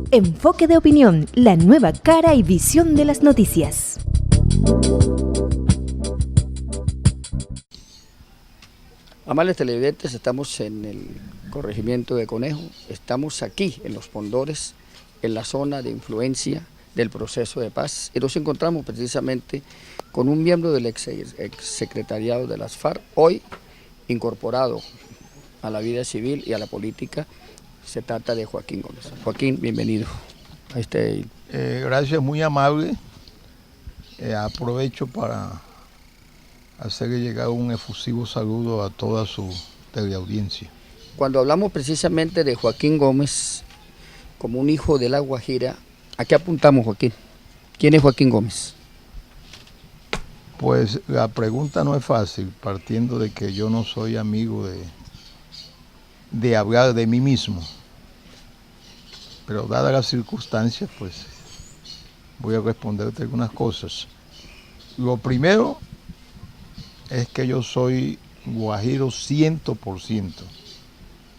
Enfoque de opinión, la nueva cara y visión de las noticias. Amables televidentes, estamos en el corregimiento de Conejo, estamos aquí en Los Pondores, en la zona de influencia del proceso de paz, y nos encontramos precisamente con un miembro del ex secretariado de las FARC, hoy incorporado a la vida civil y a la política. Se trata de Joaquín Gómez. Joaquín, bienvenido a este... Gracias, muy amable. Aprovecho para hacerle llegar un efusivo saludo a toda su teleaudiencia. Cuando hablamos precisamente de Joaquín Gómez como un hijo de La Guajira, ¿a qué apuntamos, Joaquín? ¿Quién es Joaquín Gómez? Pues la pregunta no es fácil, partiendo de que yo no soy amigo de hablar de mí mismo. Pero dadas las circunstancias, pues voy a responderte algunas cosas. Lo primero es que yo soy guajiro 100%,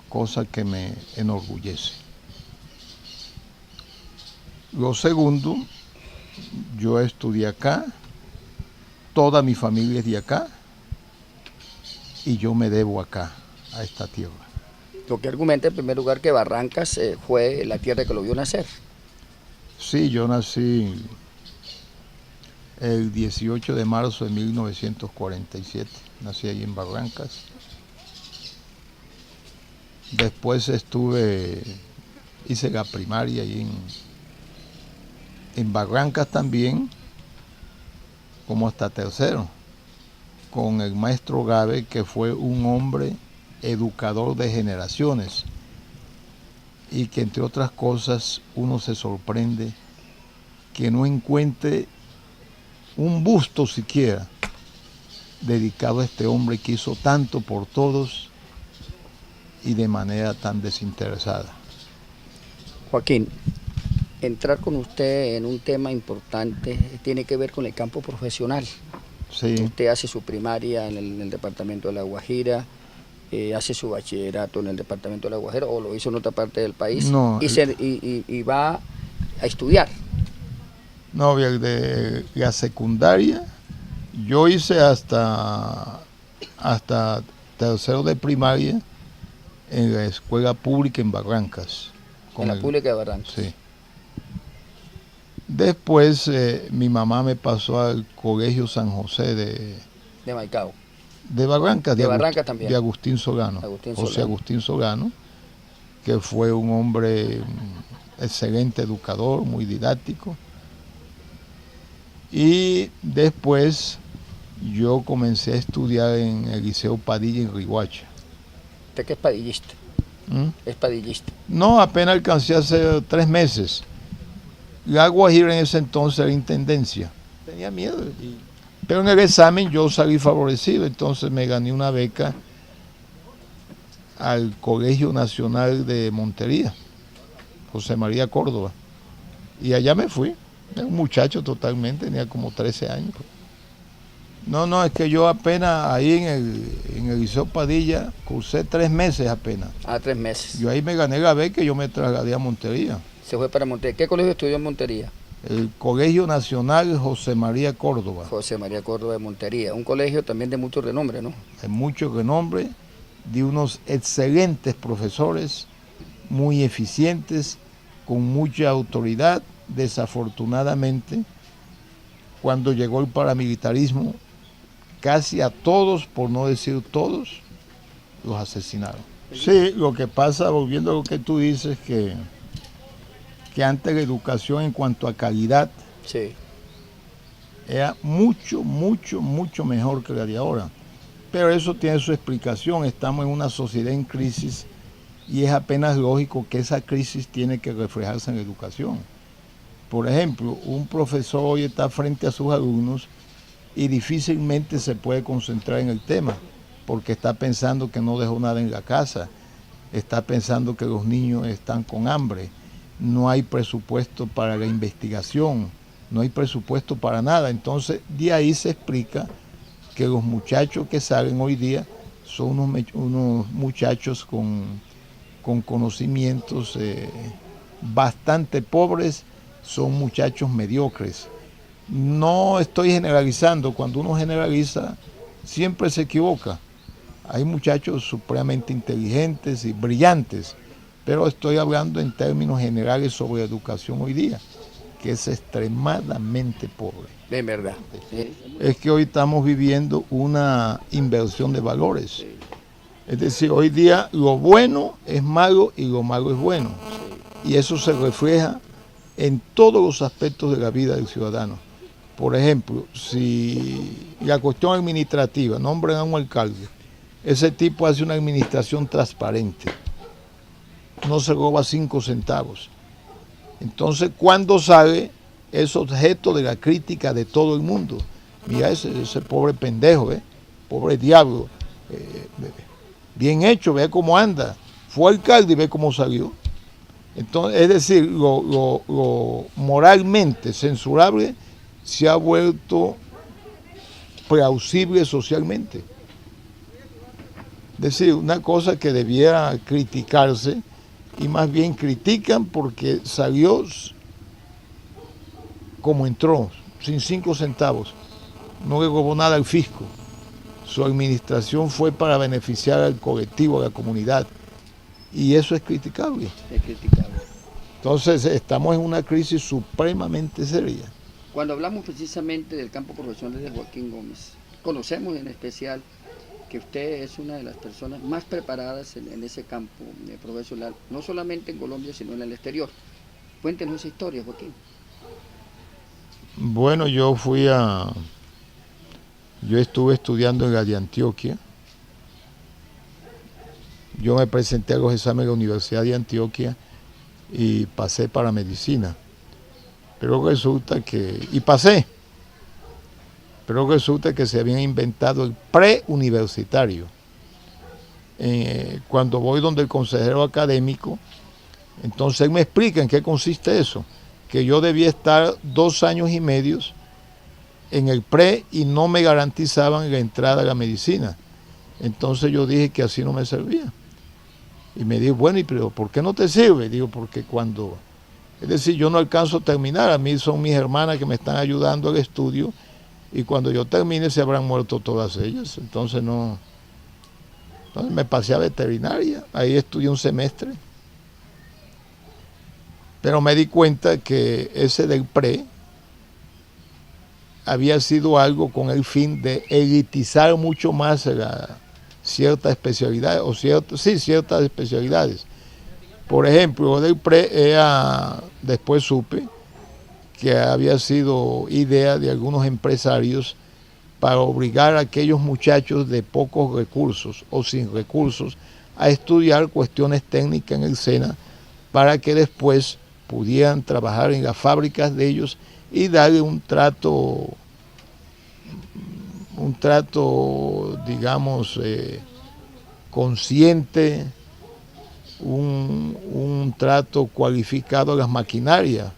cosa que me enorgullece. Lo segundo, yo estudié acá, toda mi familia es de acá y yo me debo acá, a esta tierra. Lo que argumenta en primer lugar que Barrancas fue la tierra que lo vio nacer. Sí, yo nací el 18 de marzo de 1947, nací ahí en Barrancas. Después hice la primaria ahí en Barrancas también, como hasta tercero, con el maestro Gabe, que fue un hombre educador de generaciones y que, entre otras cosas, uno se sorprende que no encuentre un busto siquiera dedicado a este hombre que hizo tanto por todos y de manera tan desinteresada. Joaquín, entrar con usted en un tema importante tiene que ver con el campo profesional. Sí. Usted hace su primaria en el departamento de La Guajira, hace su bachillerato en el departamento de La Guajira, o lo hizo en otra parte del país, No, y va a estudiar. No, de la secundaria yo hice hasta tercero de primaria en la escuela pública en Barrancas. En la pública de Barrancas. Sí. Después mi mamá me pasó al colegio San José de Maicao. De Barrancas, de Barrancas también. De Agustín Solano. José Agustín Solano, que fue un hombre excelente educador, muy didáctico. Y después yo comencé a estudiar en el Liceo Padilla en Riguacha. ¿Usted qué es padillista? ¿Es padillista? No, apenas alcancé hace 3 meses. La Guajira en ese entonces era intendencia. Tenía miedo. Pero en el examen yo salí favorecido, entonces me gané una beca al Colegio Nacional de Montería, José María Córdoba. Y allá me fui. Era un muchacho totalmente, tenía como 13 años. No, es que yo apenas ahí en el Liceo Padilla cursé 3 meses apenas. 3 meses. Yo ahí me gané la beca y yo me trasladé a Montería. Se fue para Montería. ¿Qué colegio estudió en Montería? El Colegio Nacional José María Córdoba. José María Córdoba de Montería. Un colegio también de mucho renombre, ¿no? De mucho renombre, de unos excelentes profesores, muy eficientes, con mucha autoridad. Desafortunadamente, cuando llegó el paramilitarismo, casi a todos, por no decir todos, los asesinaron. Sí, lo que pasa, volviendo a lo que tú dices, que antes la educación en cuanto a calidad sí, era mucho mejor que la de ahora. Pero eso tiene su explicación, estamos en una sociedad en crisis y es apenas lógico que esa crisis tiene que reflejarse en la educación. Por ejemplo, un profesor hoy está frente a sus alumnos y difícilmente se puede concentrar en el tema, porque está pensando que no dejó nada en la casa, está pensando que los niños están con hambre, no hay presupuesto para la investigación, no hay presupuesto para nada. Entonces, de ahí se explica que los muchachos que salen hoy día son unos muchachos con conocimientos bastante pobres son muchachos mediocres. No estoy generalizando, cuando uno generaliza siempre se equivoca. Hay muchachos supremamente inteligentes y brillantes, pero estoy hablando en términos generales sobre educación hoy día, que es extremadamente pobre. De verdad. Sí. Es que hoy estamos viviendo una inversión de valores. Es decir, hoy día lo bueno es malo y lo malo es bueno. Y eso se refleja en todos los aspectos de la vida del ciudadano. Por ejemplo, si la cuestión administrativa, nombran a un alcalde, ese tipo hace una administración transparente, no se roba 5 centavos. Entonces, cuando sale, es objeto de la crítica de todo el mundo. Mira ese pobre pendejo, pobre diablo, bien hecho, ve cómo anda, fue alcalde y ve cómo salió. Entonces, es decir, lo moralmente censurable se ha vuelto plausible socialmente. Es decir, una cosa que debiera criticarse y más bien critican porque salió como entró, sin 5 centavos, no le robó nada al fisco. Su administración fue para beneficiar al colectivo, a la comunidad, y eso es criticable. Es criticable. Entonces estamos en una crisis supremamente seria. Cuando hablamos precisamente del campo profesional de Joaquín Gómez, conocemos en especial que usted es una de las personas más preparadas en ese campo profesional, no solamente en Colombia, sino en el exterior. Cuéntenos esa historia, Joaquín. Bueno, yo estuve estudiando en la de Antioquia. Yo me presenté a los exámenes de la Universidad de Antioquia y pasé para medicina. Pero resulta que, pero resulta que se habían inventado el preuniversitario. Cuando voy donde el consejero académico, entonces él me explica en qué consiste eso, que yo debía estar 2 años y medio en el pre y no me garantizaban la entrada a la medicina. Entonces yo dije que así no me servía. Y me dijo, bueno, pero ¿por qué no te sirve? Digo, porque es decir, yo no alcanzo a terminar, a mí son mis hermanas que me están ayudando al estudio y cuando yo termine se habrán muerto todas ellas. Entonces me pasé a veterinaria, ahí estudié un semestre. Pero me di cuenta que ese del pre había sido algo con el fin de elitizar mucho más ciertas especialidades, ciertas especialidades. Por ejemplo, del pre después supe que había sido idea de algunos empresarios para obligar a aquellos muchachos de pocos recursos o sin recursos a estudiar cuestiones técnicas en el SENA para que después pudieran trabajar en las fábricas de ellos y darle un trato, digamos, consciente, un trato cualificado a las maquinarias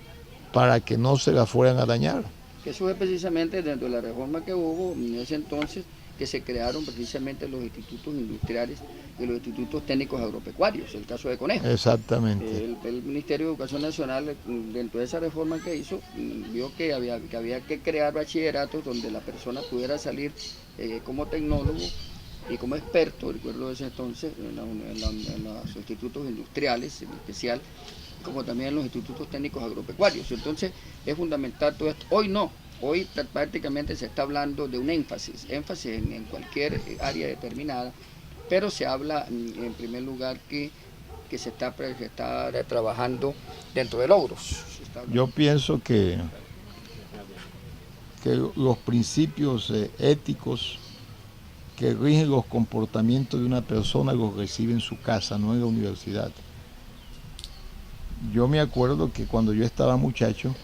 para que no se las fueran a dañar. Eso fue precisamente dentro de la reforma que hubo en ese entonces, que se crearon precisamente los institutos industriales y los institutos técnicos agropecuarios, el caso de Conejo. Exactamente. El Ministerio de Educación Nacional, dentro de esa reforma que hizo, vio que había que crear bachilleratos donde la persona pudiera salir como tecnólogo y como experto, recuerdo de ese entonces, en los institutos industriales en especial, como también en los institutos técnicos agropecuarios. Entonces es fundamental todo esto. Hoy no, hoy prácticamente se está hablando de un énfasis en cualquier área determinada, pero se habla en primer lugar que se está trabajando dentro de logros. Yo pienso que los principios éticos que rigen los comportamientos de una persona los recibe en su casa, no en la universidad. Yo me acuerdo que cuando yo estaba muchacho,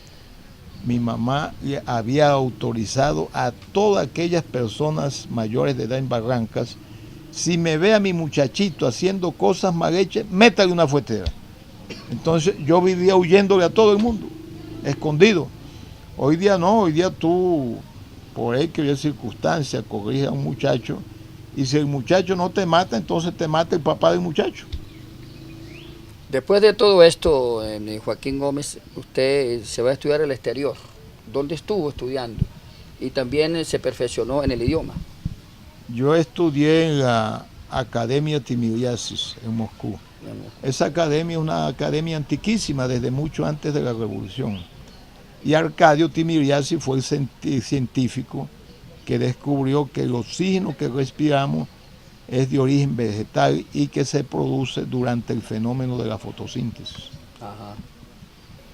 mi mamá había autorizado a todas aquellas personas mayores de edad en Barrancas, si me ve a mi muchachito haciendo cosas mal hechas, métale una fuetera. Entonces yo vivía huyéndole a todo el mundo, escondido. Hoy día no, hoy día tú, por X circunstancia, corriges a un muchacho, y si el muchacho no te mata, entonces te mata el papá del muchacho. Después de todo esto, Joaquín Gómez, usted se va a estudiar al exterior. ¿Dónde estuvo estudiando? Y también se perfeccionó en el idioma. Yo estudié en la Academia Timigliasis en Moscú. Esa academia es una academia antiquísima desde mucho antes de la Revolución. Y Arcadio Timigliasis fue el científico que descubrió que el oxígeno que respiramos es de origen vegetal y que se produce durante el fenómeno de la fotosíntesis. Ajá.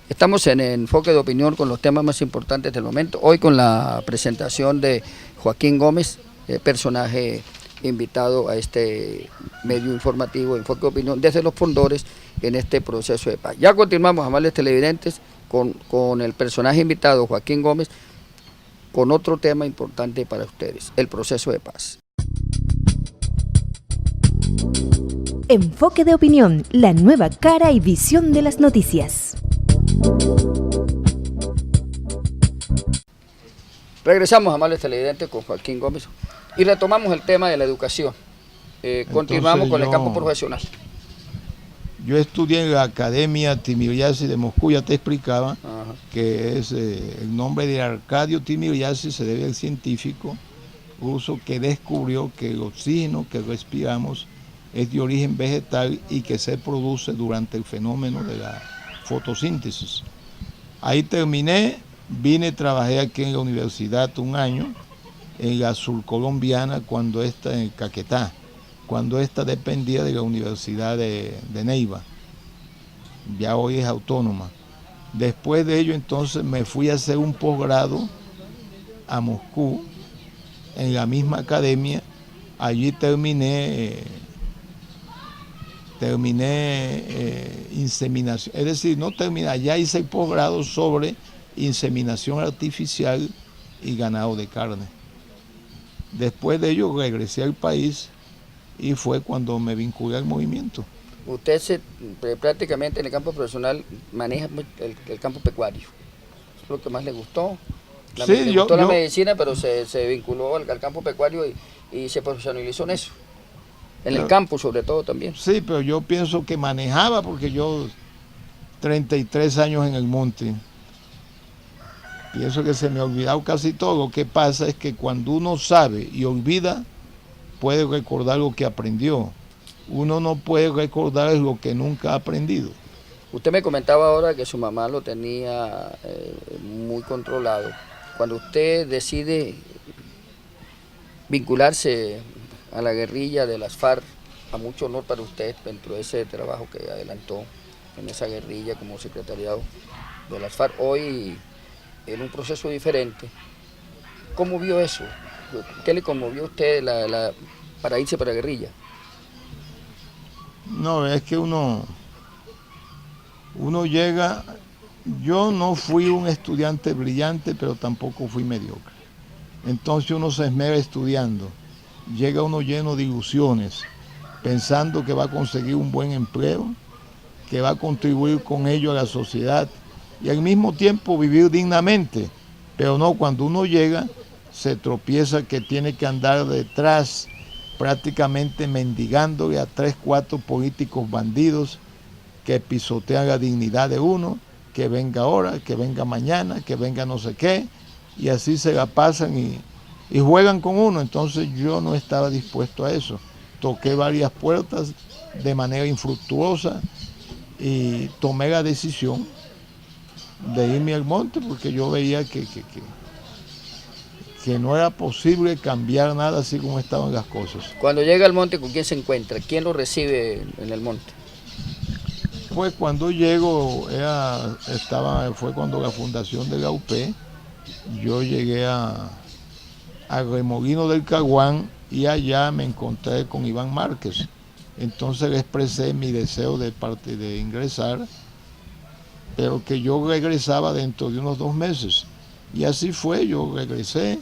Estamos en Enfoque de Opinión con los temas más importantes del momento. Hoy con la presentación de Joaquín Gómez, personaje invitado a este medio informativo Enfoque de Opinión desde Los Pondores en este proceso de paz. Ya continuamos, amables televidentes, con el personaje invitado Joaquín Gómez, con otro tema importante para ustedes, el proceso de paz. Enfoque de Opinión, la nueva cara y visión de las noticias. Regresamos, amables televidentes, con Joaquín Gómez y retomamos el tema de la educación. Continuamos con el campo profesional. Yo estudié en la Academia Timigliasis de Moscú, ya te explicaba. Ajá. Que es el nombre de Arcadio Timigliasis se debe al científico ruso que descubrió que el oxígeno que respiramos es de origen vegetal y que se produce durante el fenómeno de la fotosíntesis. Ahí terminé, trabajé aquí en la universidad un año, en la surcolombiana, cuando esta en Caquetá, cuando esta dependía de la Universidad de Neiva, ya hoy es autónoma. Después de ello entonces me fui a hacer un posgrado a Moscú, en la misma academia. Allí terminé inseminación, es decir, no terminé, allá hice el posgrado sobre inseminación artificial y ganado de carne. Después de ello regresé al país y fue cuando me vinculé al movimiento. Usted prácticamente en el campo profesional maneja el campo pecuario, es lo que más le gustó. Le gustó la medicina, pero se vinculó al campo pecuario y se profesionalizó en eso. En el campo sobre todo también. Sí, pero yo pienso que manejaba, porque yo 33 años en el monte, pienso que se me ha olvidado casi todo. Lo que pasa es que cuando uno sabe y olvida, puede recordar lo que aprendió. Uno no puede recordar lo que nunca ha aprendido. Usted me comentaba ahora que su mamá lo tenía muy controlado. Cuando usted decide vincularse a la guerrilla de las FARC, a mucho honor para usted dentro de ese trabajo que adelantó en esa guerrilla como secretariado de las FARC, hoy en un proceso diferente. ¿Cómo vio eso? ¿Qué le conmovió a usted para irse para la guerrilla? No, es que uno llega. Yo no fui un estudiante brillante, pero tampoco fui mediocre. Entonces uno se esmera estudiando. Llega uno lleno de ilusiones, pensando que va a conseguir un buen empleo, que va a contribuir con ello a la sociedad y al mismo tiempo vivir dignamente. Pero no, cuando uno llega, se tropieza que tiene que andar detrás, prácticamente mendigándole a 3, 4 políticos bandidos que pisotean la dignidad de uno, que venga ahora, que venga mañana, que venga no sé qué, y así se la pasan y juegan con uno. Entonces yo no estaba dispuesto a eso. Toqué varias puertas de manera infructuosa y tomé la decisión de irme al monte, porque yo veía que no era posible cambiar nada así como estaban las cosas. Cuando llega al monte, ¿con quién se encuentra? ¿Quién lo recibe en el monte? Pues cuando llego, fue cuando la fundación de la UP, yo llegué a Remolino del Caguán y allá me encontré con Iván Márquez. Entonces le expresé mi deseo de ingresar, pero que yo regresaba dentro de unos 2 meses. Y así fue, yo regresé,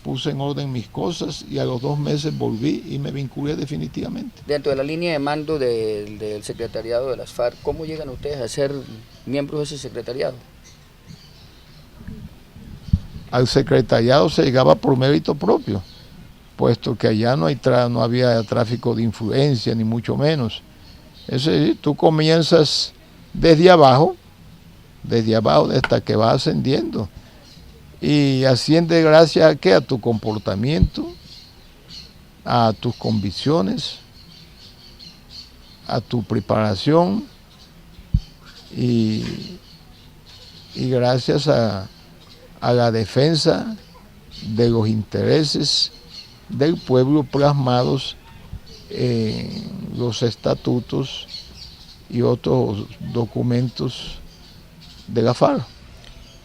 puse en orden mis cosas y a los 2 meses volví y me vinculé definitivamente. Dentro de la línea de mando del secretariado de las FARC, ¿cómo llegan ustedes a ser miembros de ese secretariado? Al secretariado se llegaba por mérito propio, puesto que allá no había tráfico de influencia, ni mucho menos. Es decir, tú comienzas desde abajo hasta que vas ascendiendo. Y asciende gracias a qué? A tu comportamiento, a tus convicciones, a tu preparación y gracias a la defensa de los intereses del pueblo plasmados en los estatutos y otros documentos de la FARC.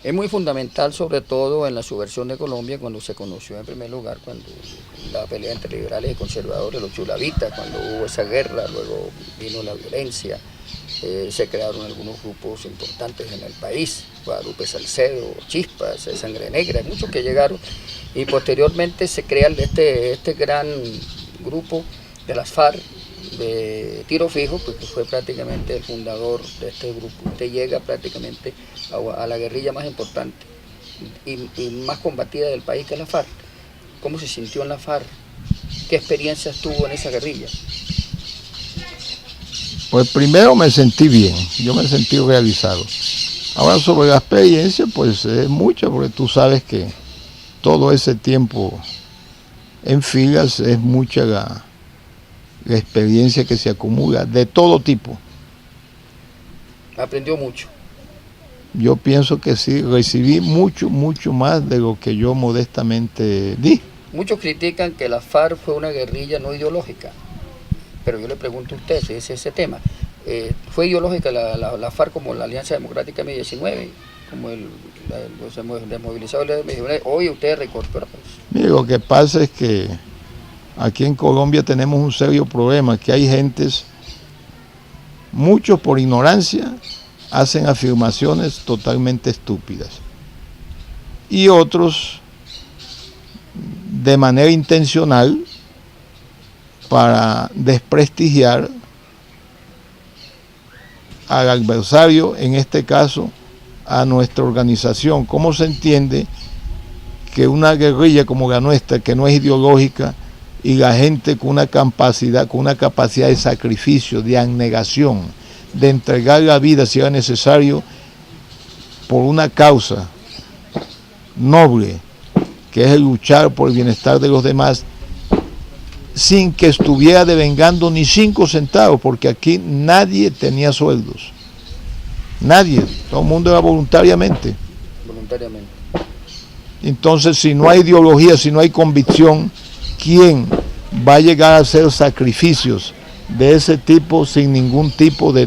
Es muy fundamental, sobre todo en la subversión de Colombia, cuando se conoció en primer lugar, cuando la pelea entre liberales y conservadores, los chulavitas, cuando hubo esa guerra, luego vino la violencia, se crearon algunos grupos importantes en el país, Guadalupe Salcedo, Chispas, Sangre Negra, muchos que llegaron, y posteriormente se crea este gran grupo de las FARC, de Tiro Fijo, porque fue prácticamente el fundador de este grupo. Usted llega prácticamente a la guerrilla más importante y más combatida del país, que es la FARC. ¿Cómo se sintió en la FARC? ¿Qué experiencias tuvo en esa guerrilla? Pues primero me sentí bien, yo me sentí realizado. Ahora sobre la experiencia, pues es mucha, porque tú sabes que todo ese tiempo en filas es mucha la experiencia que se acumula de todo tipo. Aprendió mucho. Yo pienso que sí, recibí mucho más de lo que yo modestamente di. Muchos critican que la FARC fue una guerrilla no ideológica, pero yo le pregunto a usted, si es ese tema, ¿fue ideológica la FARC como la Alianza Democrática M-19, como los desmovilizados de M-19? Hoy usted recortó. Mire, lo que pasa es que aquí en Colombia tenemos un serio problema, que hay gentes, muchos por ignorancia, hacen afirmaciones totalmente estúpidas. Y otros, de manera intencional, para desprestigiar al adversario, en este caso, a nuestra organización. ¿Cómo se entiende que una guerrilla como la nuestra, que no es ideológica, y la gente con una capacidad de sacrificio, de abnegación, de entregar la vida si era necesario por una causa noble, que es el luchar por el bienestar de los demás, sin que estuviera devengando ni 5 centavos, porque aquí nadie tenía sueldos, nadie, todo el mundo era voluntariamente. Entonces, si no hay ideología, si no hay convicción, ¿quién va a llegar a hacer sacrificios de ese tipo sin ningún tipo de?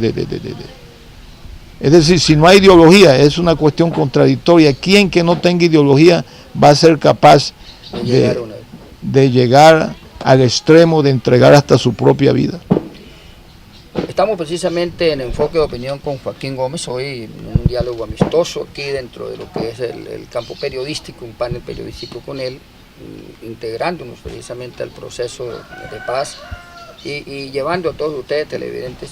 Es decir, si no hay ideología, es una cuestión contradictoria. ¿Quién que no tenga ideología va a ser capaz de llegar al extremo de entregar hasta su propia vida? Estamos precisamente en Enfoque de Opinión con Joaquín Gómez, hoy en un diálogo amistoso aquí dentro de lo que es el campo periodístico, un panel periodístico con él, integrándonos precisamente al proceso de paz y llevando a todos ustedes televidentes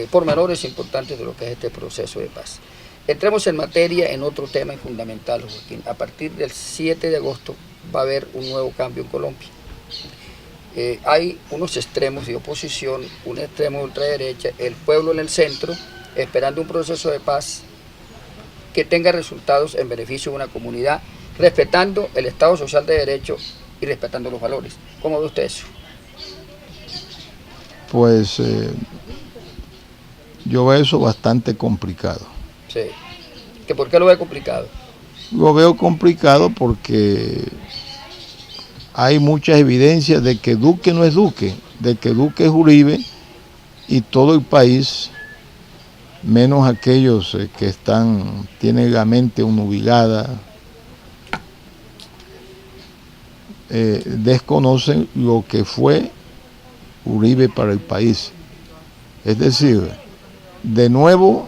pormenores importantes de lo que es este proceso de paz. Entremos en materia en otro tema fundamental, Joaquín. A partir del 7 de agosto va a haber un nuevo cambio en Colombia. Hay unos extremos de oposición, un extremo de ultraderecha, el pueblo en el centro, esperando un proceso de paz que tenga resultados en beneficio de una comunidad, respetando el Estado Social de Derecho y respetando los valores. ¿Cómo ve usted eso? Pues yo veo eso bastante complicado. Sí. ¿Por qué lo ve complicado? Lo veo complicado porque hay muchas evidencias de que Duque no es Duque, de que Duque es Uribe, y todo el país, menos aquellos que tienen la mente nubilada, desconocen lo que fue Uribe para el país. Es decir, de nuevo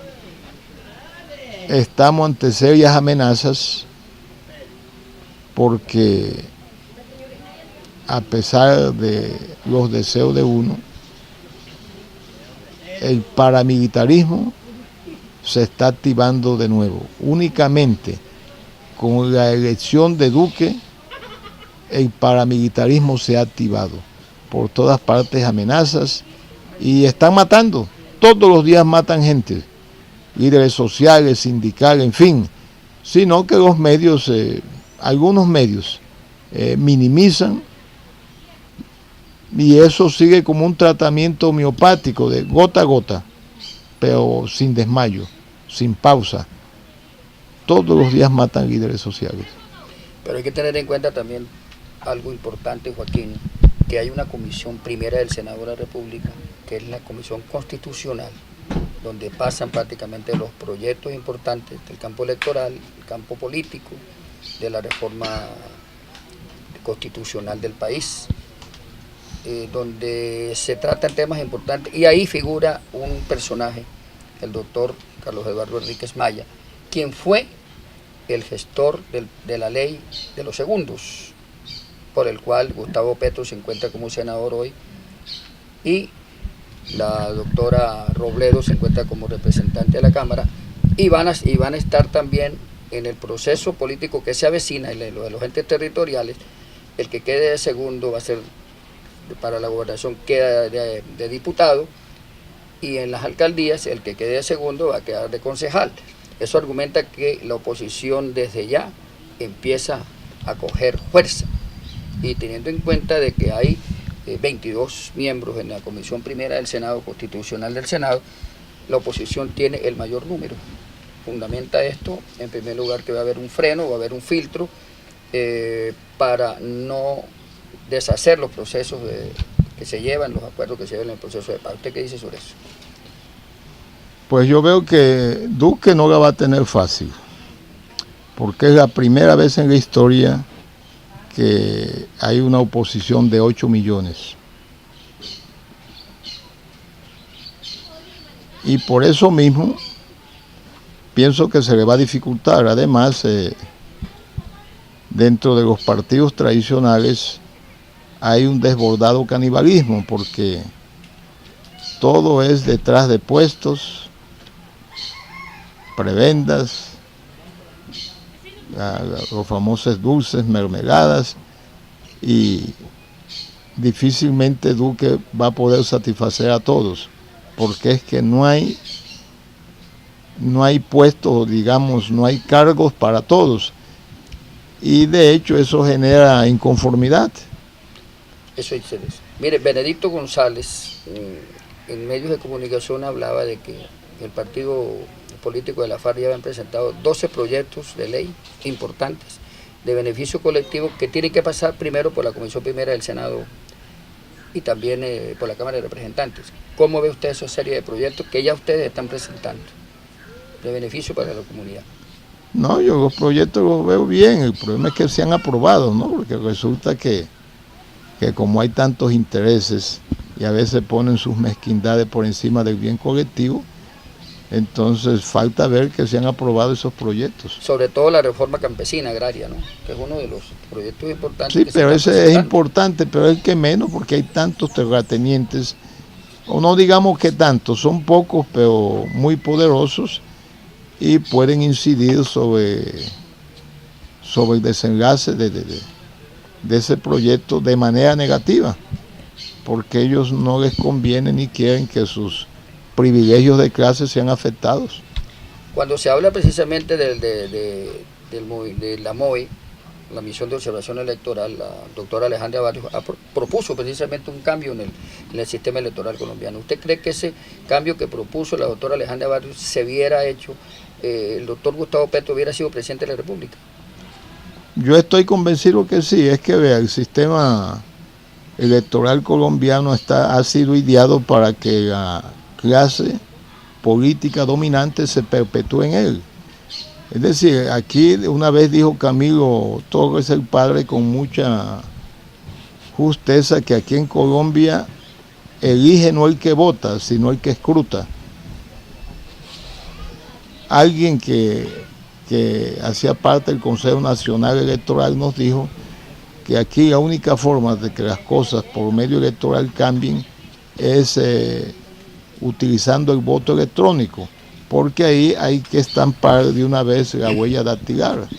estamos ante serias amenazas, porque a pesar de los deseos de uno, el paramilitarismo se está activando de nuevo. Únicamente con la elección de Duque, el paramilitarismo se ha activado. Por todas partes amenazas y están matando. todos los días matan gente, líderes sociales, sindicales, en fin, sino que los medios, algunos medios, minimizan, y eso sigue como un tratamiento homeopático de gota a gota, pero sin desmayo, sin pausa. Todos los días matan líderes sociales. Pero hay que tener en cuenta también algo importante, Joaquín, que hay una comisión primera del Senado de la República, que es la Comisión Constitucional, donde pasan prácticamente los proyectos importantes del campo electoral, el campo político, de la reforma constitucional del país, donde se tratan temas importantes, y ahí figura un personaje, el doctor Carlos Eduardo Enríquez Maya, quien fue el gestor de la ley de los segundos, por el cual Gustavo Petro se encuentra como senador hoy, y la doctora Robledo se encuentra como representante de la Cámara, y van a estar también en el proceso político que se avecina, lo de los entes territoriales. El que quede de segundo va a ser, para la gobernación queda de diputado, y en las alcaldías el que quede de segundo va a quedar de concejal. Eso argumenta que la oposición desde ya empieza a coger fuerza, y teniendo en cuenta de que hay 22 miembros en la Comisión Primera del Senado, Constitucional del Senado, la oposición tiene el mayor número. Fundamenta esto, en primer lugar, que va a haber un freno, va a haber un filtro, para no deshacer los procesos que se llevan, los acuerdos que se llevan en el proceso de paz. ¿Usted qué dice sobre eso? Pues yo veo que Duque no la va a tener fácil, porque es la primera vez en la historia que hay una oposición de 8 millones. Y por eso mismo pienso que se le va a dificultar. Además, dentro de los partidos tradicionales hay un desbordado canibalismo, porque todo es detrás de puestos, prebendas, los famosos dulces, mermeladas, y difícilmente Duque va a poder satisfacer a todos, porque es que no hay puestos, digamos, no hay cargos para todos, y de hecho eso genera inconformidad. Eso es eso. Mire, Benedicto González, en medios de comunicación, hablaba de que el partido político de la FARC ya habían presentado 12 proyectos de ley importantes de beneficio colectivo que tienen que pasar primero por la Comisión Primera del Senado y también por la Cámara de Representantes. ¿Cómo ve usted esa serie de proyectos que ya ustedes están presentando de beneficio para la comunidad? No, yo los proyectos los veo bien, el problema es que se han aprobado, ¿no? Porque resulta que como hay tantos intereses y a veces ponen sus mezquindades por encima del bien colectivo, entonces falta ver que se han aprobado esos proyectos. Sobre todo la reforma campesina agraria, ¿no? Que es uno de los proyectos importantes. Sí, que pero se ese es importante, pero es el que menos, porque hay tantos terratenientes, o no digamos que tantos, son pocos, pero muy poderosos, y pueden incidir sobre el desenlace de ese proyecto de manera negativa, porque ellos no les conviene ni quieren que sus privilegios de clase sean afectados. Cuando se habla precisamente de la MOE, la Misión de Observación Electoral, la doctora Alejandra Barrios propuso precisamente un cambio en el sistema electoral colombiano. ¿Usted cree que ese cambio que propuso la doctora Alejandra Barrios se hubiera hecho, el doctor Gustavo Petro hubiera sido presidente de la República? Yo estoy convencido que sí. Es que vea, el sistema electoral colombiano ha sido ideado para que la clase política dominante se perpetúe en él. Es decir, aquí una vez dijo Camilo Torres el padre con mucha justeza que aquí en Colombia elige no el que vota, sino el que escruta. Alguien que hacía parte del Consejo Nacional Electoral nos dijo que aquí la única forma de que las cosas por medio electoral cambien es utilizando el voto electrónico, porque ahí hay que estampar de una vez la huella dactilar,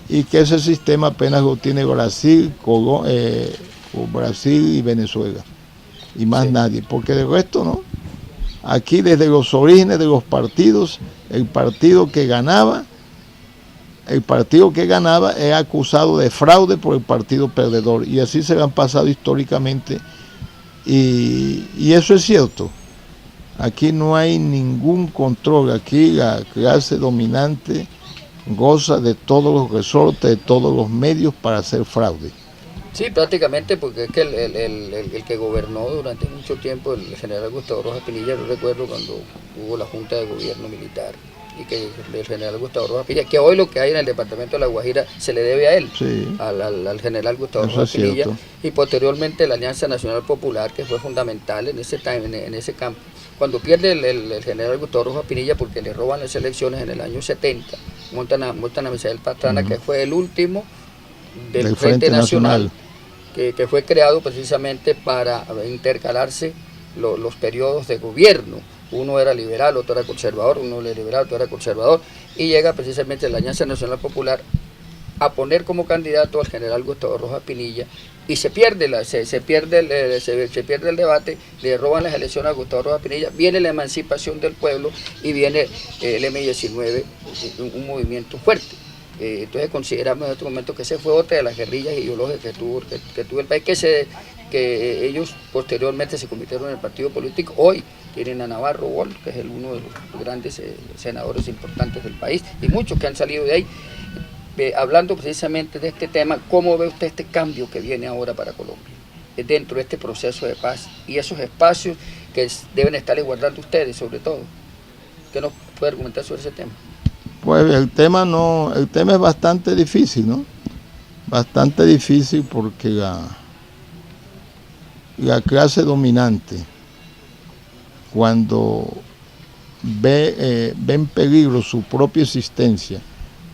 y que ese sistema apenas lo tiene Brasil y Venezuela, y más nadie, porque de resto no. Aquí desde los orígenes de los partidos, el partido que ganaba es acusado de fraude por el partido perdedor, y así se le han pasado históricamente, y eso es cierto. Aquí no hay ningún control, aquí la clase dominante goza de todos los resortes, de todos los medios para hacer fraude. Sí, prácticamente, porque es que el que gobernó durante mucho tiempo, el general Gustavo Rojas Pinilla, yo recuerdo cuando hubo la Junta de Gobierno Militar, y que el general Gustavo Rojas Pinilla, que hoy lo que hay en el departamento de La Guajira se le debe a él, sí, al general Gustavo Rojas Rojas Pinilla, cierto. y posteriormente la Alianza Nacional Popular, que fue fundamental en ese campo. Cuando pierde el general Gustavo Rojas Pinilla, porque le roban las elecciones en el año 70, montan a Misael Pastrana, que fue el último del Frente Nacional. Que fue creado precisamente para intercalarse los periodos de gobierno. Uno era liberal, otro era conservador, uno era liberal, otro era conservador, y llega precisamente la Alianza Nacional Popular a poner como candidato al general Gustavo Rojas Pinilla, y se pierde el debate, le roban las elecciones a Gustavo Rojas Pinilla, viene la emancipación del pueblo y viene el M-19, un movimiento fuerte. Entonces consideramos en este momento que ese fue otra de las guerrillas ideológicas que tuvo el país, que ellos posteriormente se convirtieron en el partido político. Hoy tienen a Navarro Bol, que es uno de los grandes senadores importantes del país, y muchos que han salido de ahí. Hablando precisamente de este tema, ¿cómo ve usted este cambio que viene ahora para Colombia dentro de este proceso de paz y esos espacios que deben estar guardando ustedes, sobre todo? ¿Qué nos puede argumentar sobre ese tema? Pues el tema es bastante difícil, ¿no? Bastante difícil, porque la clase dominante, cuando ve en peligro su propia existencia,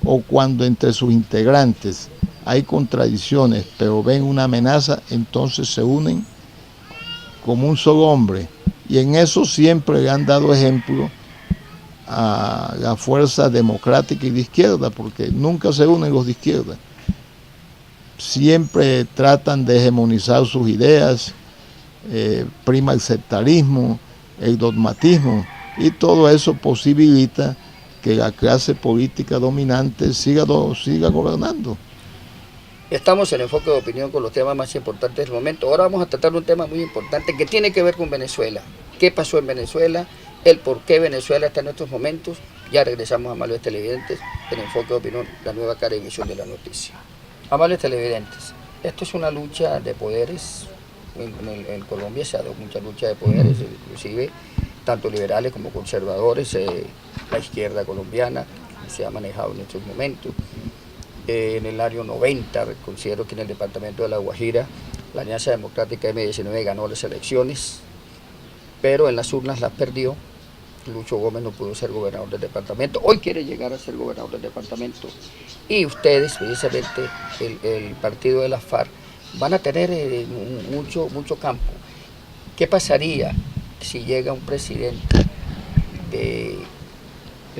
o cuando entre sus integrantes hay contradicciones, pero ven una amenaza, entonces se unen como un solo hombre. Y en eso siempre le han dado ejemplo a la fuerza democrática y de izquierda, porque nunca se unen los de izquierda. Siempre tratan de hegemonizar sus ideas, prima el sectarismo, el dogmatismo, y todo eso posibilita que la clase política dominante siga gobernando. Estamos en Enfoque de Opinión con los temas más importantes del momento. Ahora vamos a tratar un tema muy importante que tiene que ver con Venezuela. ¿Qué pasó en Venezuela? El por qué Venezuela está en estos momentos. Ya regresamos, amables televidentes, en Enfoque de Opinión, la nueva cara y visión de la noticia. Amables televidentes, esto es una lucha de poderes. En Colombia se ha dado mucha lucha de poderes, inclusive tanto liberales como conservadores, la izquierda colombiana se ha manejado en estos momentos. En el año 90, considero que en el departamento de La Guajira, la Alianza Democrática M-19 ganó las elecciones, pero en las urnas las perdió. Lucho Gómez no pudo ser gobernador del departamento, hoy quiere llegar a ser gobernador del departamento, y ustedes, precisamente el partido de la FARC, van a tener mucho campo. ¿Qué pasaría si llega un presidente del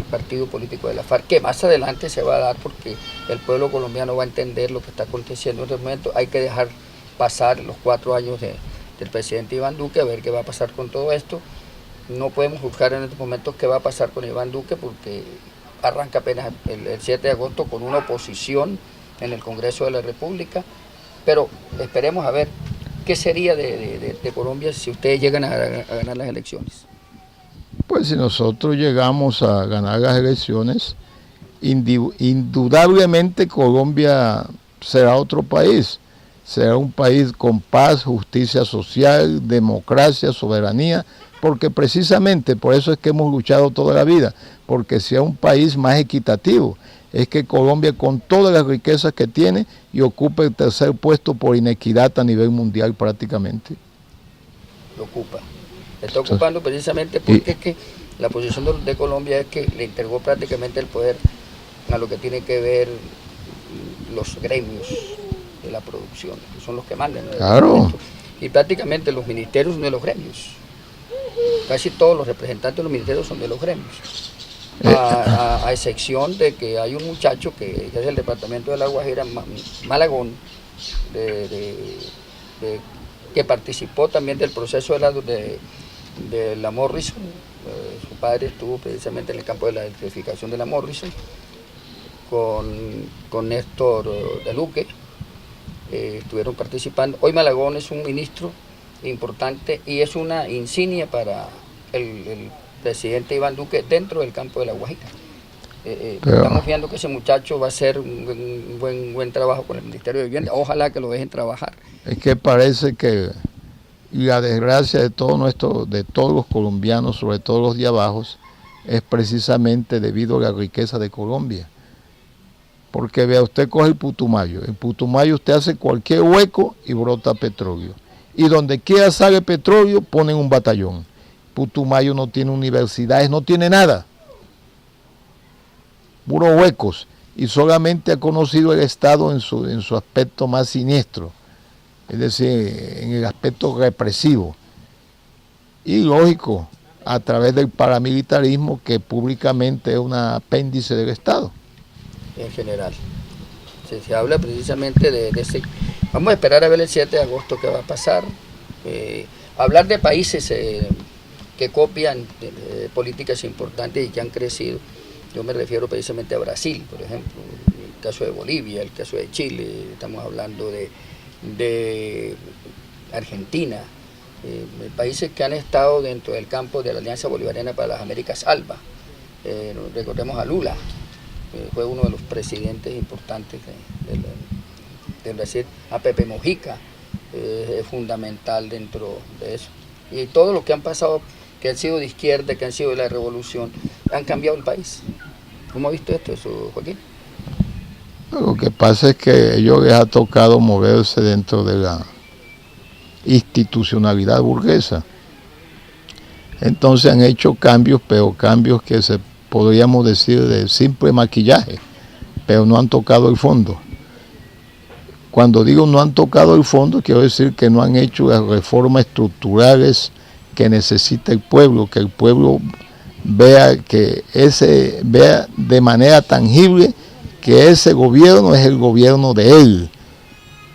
partido político de la FARC, que más adelante se va a dar porque el pueblo colombiano va a entender lo que está aconteciendo en este momento? Hay que dejar pasar los 4 años del presidente Iván Duque, a ver qué va a pasar con todo esto. No podemos juzgar en estos momentos qué va a pasar con Iván Duque, porque arranca apenas el 7 de agosto con una oposición en el Congreso de la República, pero esperemos a ver qué sería de Colombia si ustedes llegan a ganar las elecciones. Pues si nosotros llegamos a ganar las elecciones, indudablemente Colombia será otro país. Será un país con paz, justicia social, democracia, soberanía, porque precisamente por eso es que hemos luchado toda la vida, porque sea un país más equitativo. Es que Colombia, con todas las riquezas que tiene, y ocupa el 3er puesto por inequidad a nivel mundial prácticamente. Lo ocupa. Está ocupando precisamente porque es que la posición de Colombia es que le entregó prácticamente el poder a lo que tiene que ver los gremios de la producción, que son los que mandan. Claro. Y prácticamente los ministerios son de los gremios. Casi todos los representantes de los ministerios son de los gremios. A excepción de que hay un muchacho que es del departamento de La Guajira, Malagón, que participó también del proceso de de la Morrison. Su padre estuvo precisamente en el campo de la electrificación de la Morrison con Néstor de Luque. Estuvieron participando. Hoy Malagón es un ministro importante y es una insignia para el presidente Iván Duque dentro del campo de la Guajira. Estamos viendo que ese muchacho va a hacer un buen trabajo con el Ministerio de Vivienda. Ojalá que lo dejen trabajar. Es que parece que la desgracia de todos los colombianos, sobre todo los de abajo, es precisamente debido a la riqueza de Colombia. Porque vea, usted coge el Putumayo. En Putumayo usted hace cualquier hueco y brota petróleo. Y donde quiera sale petróleo, ponen un batallón. Putumayo no tiene universidades, no tiene nada. Puros huecos. Y solamente ha conocido el Estado en su aspecto más siniestro. Es decir, en el aspecto represivo. Y lógico, a través del paramilitarismo que públicamente es un apéndice del Estado. En general. Se habla precisamente de ese... Vamos a esperar a ver el 7 de agosto qué va a pasar. Hablar de países que copian políticas importantes y que han crecido. Yo me refiero precisamente a Brasil, por ejemplo, el caso de Bolivia, el caso de Chile, estamos hablando de Argentina, países que han estado dentro del campo de la Alianza Bolivariana para las Américas, ALBA. Recordemos a Lula. Fue uno de los presidentes importantes de Brasil, a Pepe Mujica, es fundamental dentro de eso. Y todo lo que han pasado, que han sido de izquierda, que han sido de la revolución, han cambiado el país. ¿Cómo ha visto esto, Joaquín? Lo que pasa es que a ellos les ha tocado moverse dentro de la institucionalidad burguesa. Entonces han hecho cambios, pero cambios que podríamos decir de simple maquillaje, pero no han tocado el fondo. Cuando digo no han tocado el fondo, quiero decir que no han hecho las reformas estructurales que necesita el pueblo, que el pueblo vea de manera tangible que ese gobierno es el gobierno de él,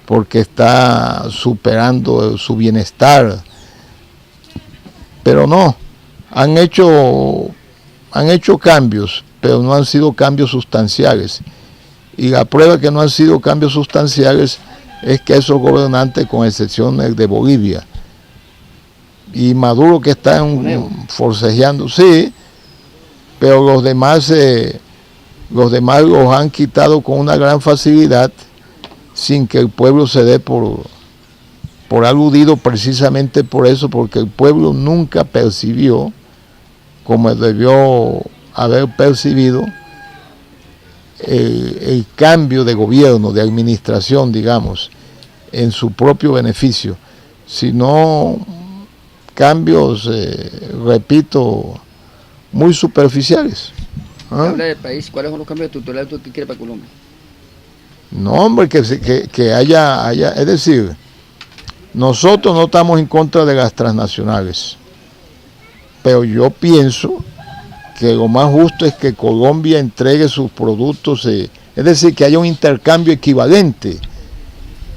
porque está superando su bienestar. Pero no, han hecho cambios, pero no han sido cambios sustanciales. Y la prueba que no han sido cambios sustanciales es que esos gobernantes, con excepción de Bolivia, y Maduro que están forcejeando, sí, pero los demás los han quitado con una gran facilidad, sin que el pueblo se dé por aludido, precisamente por eso, porque el pueblo nunca percibió, como debió haber percibido, el cambio de gobierno, de administración, digamos, en su propio beneficio, sino cambios, repito, muy superficiales. Habla del país, ¿cuáles son los cambios estructurales que quiere para Colombia? No, hombre, que haya, es decir, nosotros no estamos en contra de las transnacionales, pero yo pienso que lo más justo es que Colombia entregue sus productos, es decir, que haya un intercambio equivalente.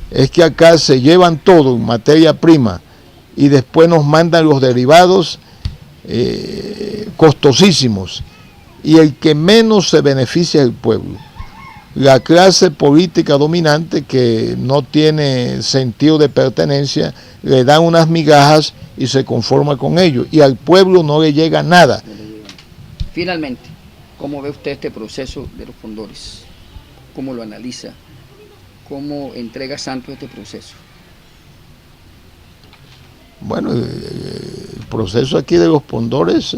Es que acá se llevan todo en materia prima y después nos mandan los derivados costosísimos, y el que menos se beneficia es el pueblo. La clase política dominante, que no tiene sentido de pertenencia, le dan unas migajas y se conforma con ello, y al pueblo no le llega nada. Finalmente, ¿cómo ve usted este proceso de los Fondores? ¿Cómo lo analiza? ¿Cómo entrega Santos este proceso? Bueno, el proceso aquí de los Fondores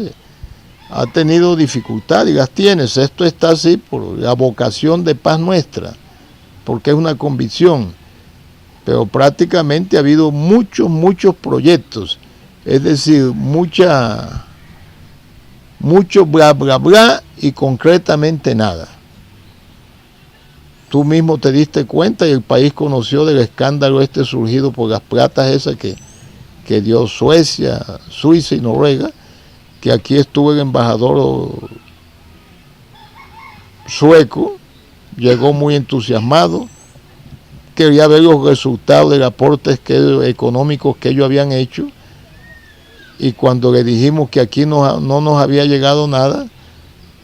ha tenido dificultades y las tiene. Esto está así por la vocación de paz nuestra, porque es una convicción, pero prácticamente ha habido muchos proyectos, es decir, mucho bla bla bla y concretamente nada. Tú mismo te diste cuenta y el país conoció del escándalo surgido por las platas esas que dio Suecia, Suiza y Noruega, que aquí estuvo el embajador sueco, llegó muy entusiasmado, quería ver los resultados de los aportes económicos que ellos habían hecho, y cuando le dijimos que aquí no nos había llegado nada,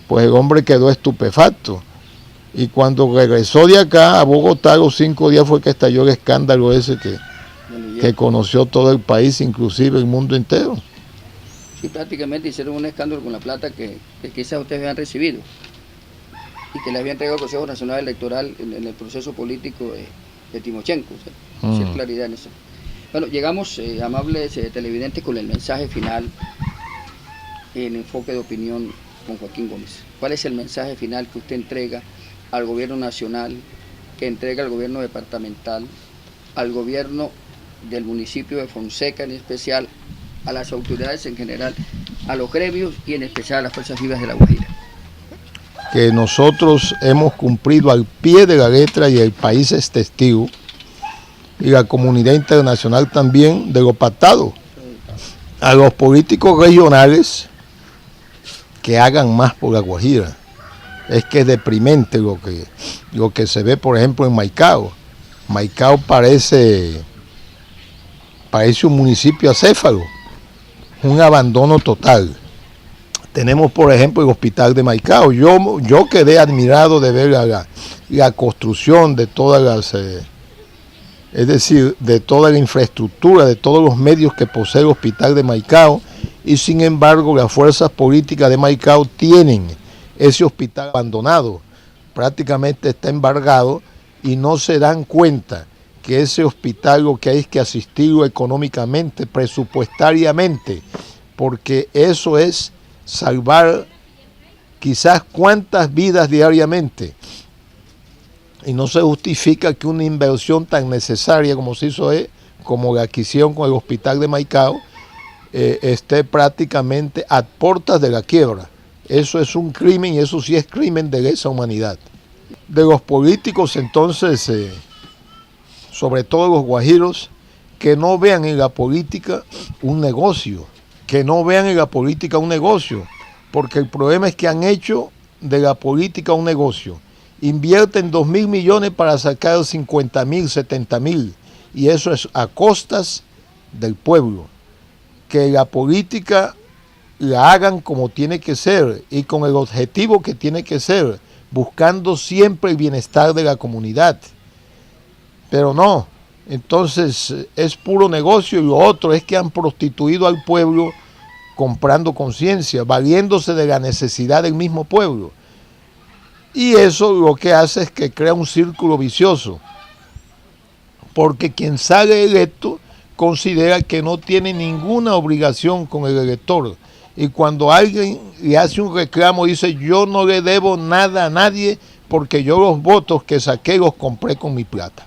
pues el hombre quedó estupefacto. Y cuando regresó de acá a Bogotá, a los 5 días fue que estalló el escándalo ese que conoció todo el país, inclusive el mundo entero. Sí, prácticamente hicieron un escándalo con la plata que quizás ustedes habían recibido y que le habían entregado al Consejo Nacional Electoral en el proceso político de Timochenko. O sea, claridad en eso. Bueno, llegamos, amables televidentes, con el mensaje final en Enfoque de Opinión con Joaquín Gómez. ¿Cuál es el mensaje final que usted entrega al gobierno nacional, que entrega al gobierno departamental, al gobierno del municipio de Fonseca en especial, a las autoridades en general, a los gremios y en especial a las fuerzas vivas de La Guajira? Que nosotros hemos cumplido al pie de la letra y el país es testigo, y la comunidad internacional también, de lo pactado. A los políticos regionales que hagan más por La Guajira. Es que es deprimente lo que se ve, por ejemplo, en Maicao. Maicao parece un municipio acéfalo, un abandono total. Tenemos, por ejemplo, el hospital de Maicao. Yo quedé admirado de ver la construcción de todas las... es decir, de toda la infraestructura, de todos los medios que posee el hospital de Maicao, y sin embargo las fuerzas políticas de Maicao tienen ese hospital abandonado, prácticamente está embargado, y no se dan cuenta que ese hospital lo que hay es que asistirlo económicamente, presupuestariamente, porque eso es salvar quizás cuántas vidas diariamente. Y no se justifica que una inversión tan necesaria como se hizo, como la adquisición con el hospital de Maicao, esté prácticamente a puertas de la quiebra. Eso es un crimen, y eso sí es crimen de lesa humanidad. De los políticos, entonces, sobre todo los guajiros, que no vean en la política un negocio, porque el problema es que han hecho de la política un negocio. Invierten 2.000 millones para sacar 50.000, 70.000, y eso es a costas del pueblo. Que la política la hagan como tiene que ser y con el objetivo que tiene que ser, buscando siempre el bienestar de la comunidad. Pero no, entonces es puro negocio, y lo otro es que han prostituido al pueblo comprando conciencia, valiéndose de la necesidad del mismo pueblo. Y eso lo que hace es que crea un círculo vicioso, porque quien sale electo considera que no tiene ninguna obligación con el elector, y cuando alguien le hace un reclamo dice: yo no le debo nada a nadie porque yo los votos que saqué los compré con mi plata.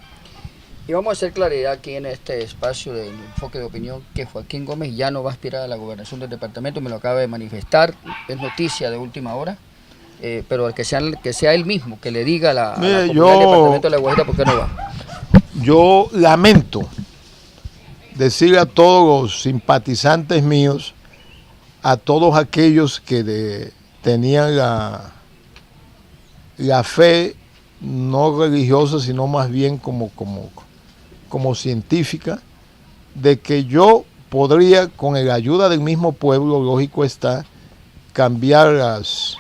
Y vamos a hacer claridad aquí en este espacio del Enfoque de Opinión que Joaquín Gómez ya no va a aspirar a la gobernación del departamento, me lo acaba de manifestar, es noticia de última hora. Pero que sea él mismo, que le diga a la comunidad del departamento de La Guajira por qué no va. Yo lamento decirle a todos los simpatizantes míos, a todos aquellos que tenían la fe no religiosa, sino más bien como científica, de que yo podría, con la ayuda del mismo pueblo, lógico está, cambiar las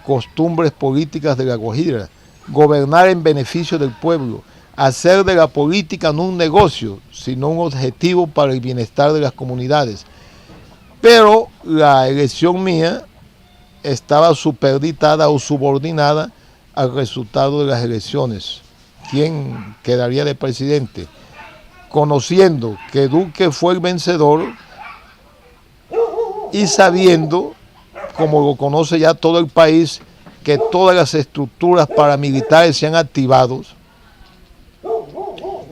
costumbres políticas de La Guajira, gobernar en beneficio del pueblo, hacer de la política no un negocio, sino un objetivo para el bienestar de las comunidades. Pero la elección mía estaba superditada o subordinada al resultado de las elecciones. ¿Quién quedaría de presidente? Conociendo que Duque fue el vencedor y sabiendo, como lo conoce ya todo el país, que todas las estructuras paramilitares se han activado,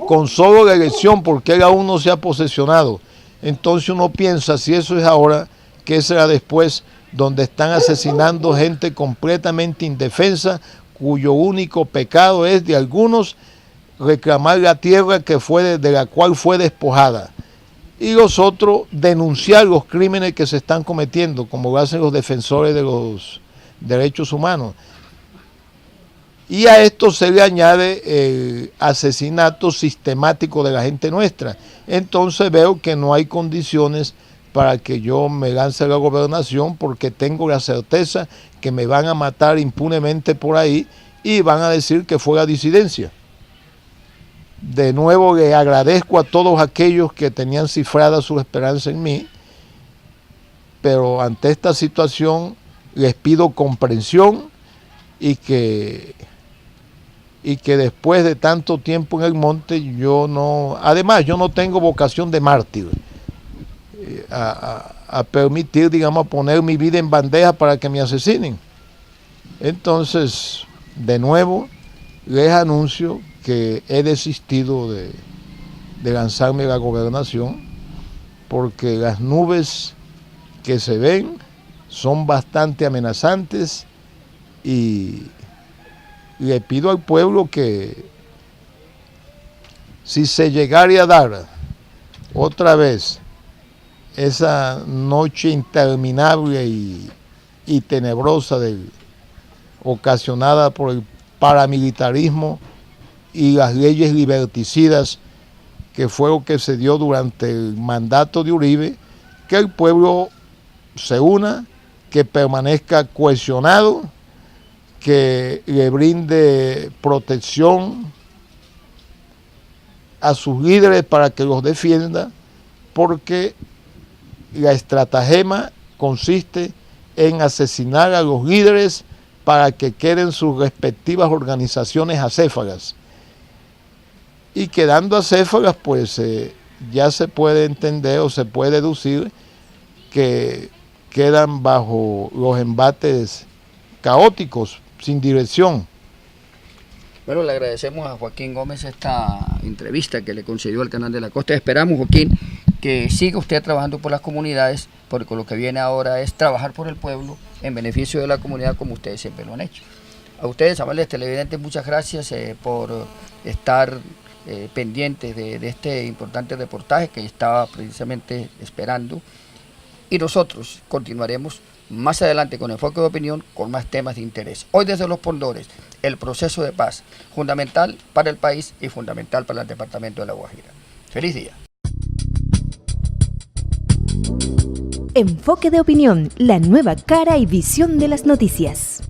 con solo la elección, porque él aún no se ha posesionado. Entonces uno piensa, si eso es ahora, ¿qué será después? Donde están asesinando gente completamente indefensa, cuyo único pecado es de algunos reclamar la tierra de la cual fue despojada, y los otros denunciar los crímenes que se están cometiendo, como lo hacen los defensores de los derechos humanos. Y a esto se le añade el asesinato sistemático de la gente nuestra. Entonces veo que no hay condiciones para que yo me lance a la gobernación, porque tengo la certeza que me van a matar impunemente por ahí y van a decir que fue la disidencia. De nuevo le agradezco a todos aquellos que tenían cifrada su esperanza en mí, pero ante esta situación les pido comprensión y que después de tanto tiempo en el monte además yo no tengo vocación de mártir a permitir, digamos, a poner mi vida en bandeja para que me asesinen. Entonces, de nuevo, les anuncio que he desistido de lanzarme a la gobernación, porque las nubes que se ven son bastante amenazantes y le pido al pueblo que si se llegara a dar otra vez esa noche interminable y tenebrosa ocasionada por el paramilitarismo y las leyes liberticidas, que fue lo que se dio durante el mandato de Uribe, que el pueblo se una, que permanezca cohesionado, que le brinde protección a sus líderes para que los defienda, porque la estratagema consiste en asesinar a los líderes para que queden sus respectivas organizaciones acéfalas. Y quedando acéfalas, pues ya se puede entender o se puede deducir que quedan bajo los embates caóticos, sin dirección. Bueno, le agradecemos a Joaquín Gómez esta entrevista que le concedió al Canal de la Costa. Esperamos, Joaquín, que siga usted trabajando por las comunidades, porque lo que viene ahora es trabajar por el pueblo en beneficio de la comunidad, como ustedes siempre lo han hecho. A ustedes, amables televidentes, muchas gracias por estar pendientes de este importante reportaje que estaba precisamente esperando. Y nosotros continuaremos más adelante con Enfoque de Opinión, con más temas de interés. Hoy desde Los Pondores, el proceso de paz, fundamental para el país y fundamental para el departamento de La Guajira. ¡Feliz día! Enfoque de Opinión, la nueva cara y visión de las noticias.